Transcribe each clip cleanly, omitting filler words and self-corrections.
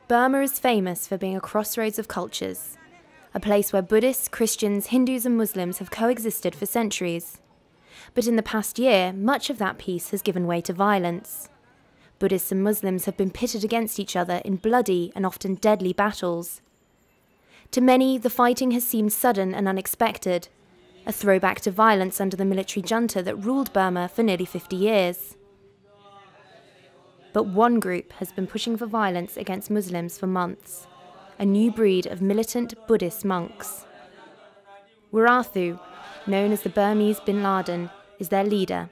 Burma is famous for being a crossroads of cultures, a place where Buddhists, Christians, Hindus and Muslims have coexisted for centuries. But in the past year, much of that peace has given way to violence. Buddhists and Muslims have been pitted against each other in bloody and often deadly battles. To many, the fighting has seemed sudden and unexpected, a throwback to violence under the military junta that ruled Burma for nearly 50 years. But one group has been pushing for violence against Muslims for months, a new breed of militant Buddhist monks. Warathu, known as the Burmese Bin Laden, is their leader.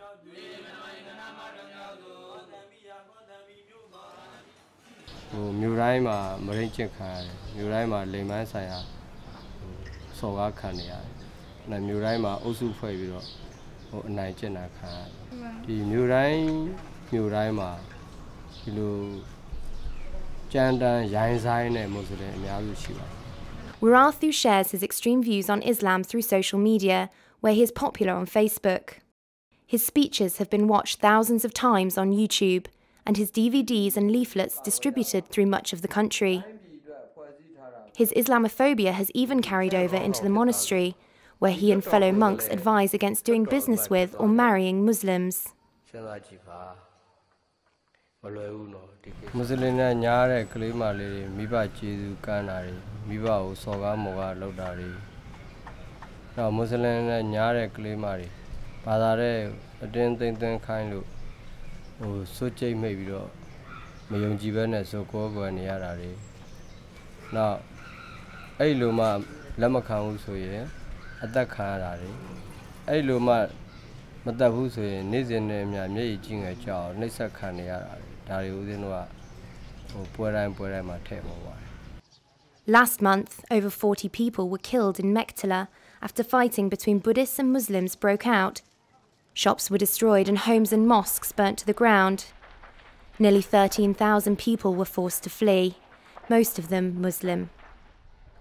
Warathu shares his extreme views on Islam through social media, where he is popular on Facebook. His speeches have been watched thousands of times on YouTube, and his DVDs and leaflets distributed through much of the country. His Islamophobia has even carried over into the monastery, where he and fellow monks advise against doing business with or marrying Muslims. Last month, over 40 people were killed in Mektela after fighting between Buddhists and Muslims broke out. Shops were destroyed and homes and mosques burnt to the ground. Nearly 13,000 people were forced to flee, most of them Muslim.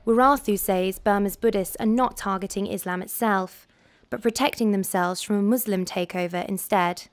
Warathu says Burma's Buddhists are not targeting Islam itself, but protecting themselves from a Muslim takeover instead.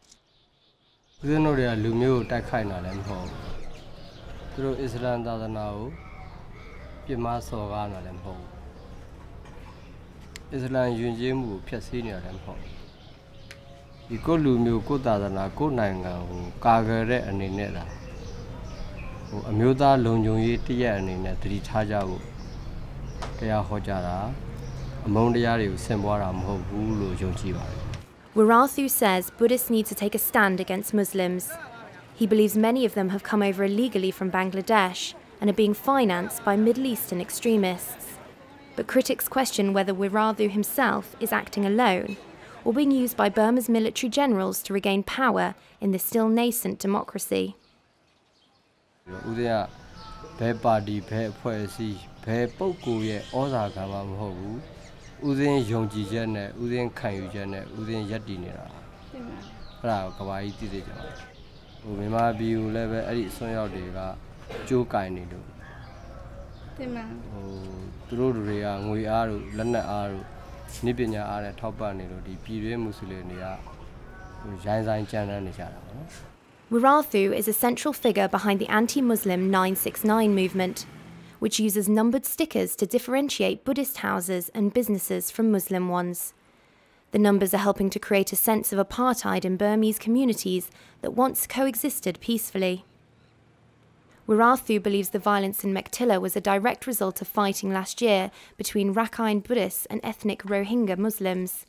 Warathu says Buddhists need to take a stand against Muslims. He believes many of them have come over illegally from Bangladesh and are being financed by Middle Eastern extremists. But critics question whether Warathu himself is acting alone or being used by Burma's military generals to regain power in the still nascent democracy. Warathu is a central figure behind the anti-Muslim 969 movement, which uses numbered stickers to differentiate Buddhist houses and businesses from Muslim ones. The numbers are helping to create a sense of apartheid in Burmese communities that once coexisted peacefully. Warathu believes the violence in Mektela was a direct result of fighting last year between Rakhine Buddhists and ethnic Rohingya Muslims.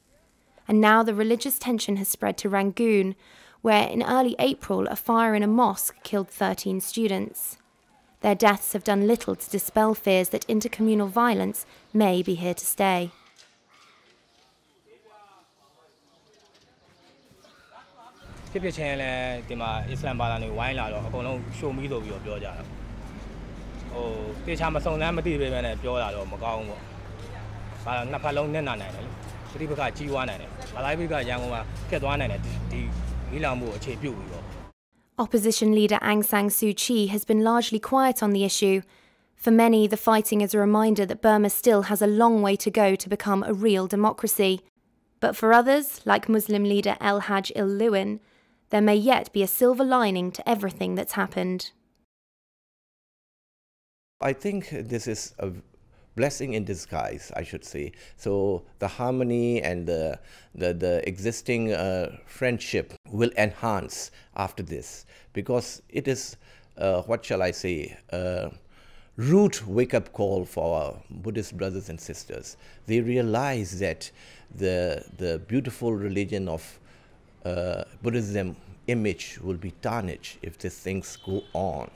And now the religious tension has spread to Rangoon, where in early April a fire in a mosque killed 13 students. Their deaths have done little to dispel fears that intercommunal violence may be here to stay. Opposition leader Aung San Suu Kyi has been largely quiet on the issue. For many, the fighting is a reminder that Burma still has a long way to go to become a real democracy. But for others, like Muslim leader El Haj Il Lewin, There may yet be a silver lining to everything that's happened. I think this is a blessing in disguise, I should say. So the harmony and the existing friendship will enhance after this, because it is, what shall I say, rude wake-up call for our Buddhist brothers and sisters. They realize that the beautiful religion of Buddhism image will be tarnished if these things go on.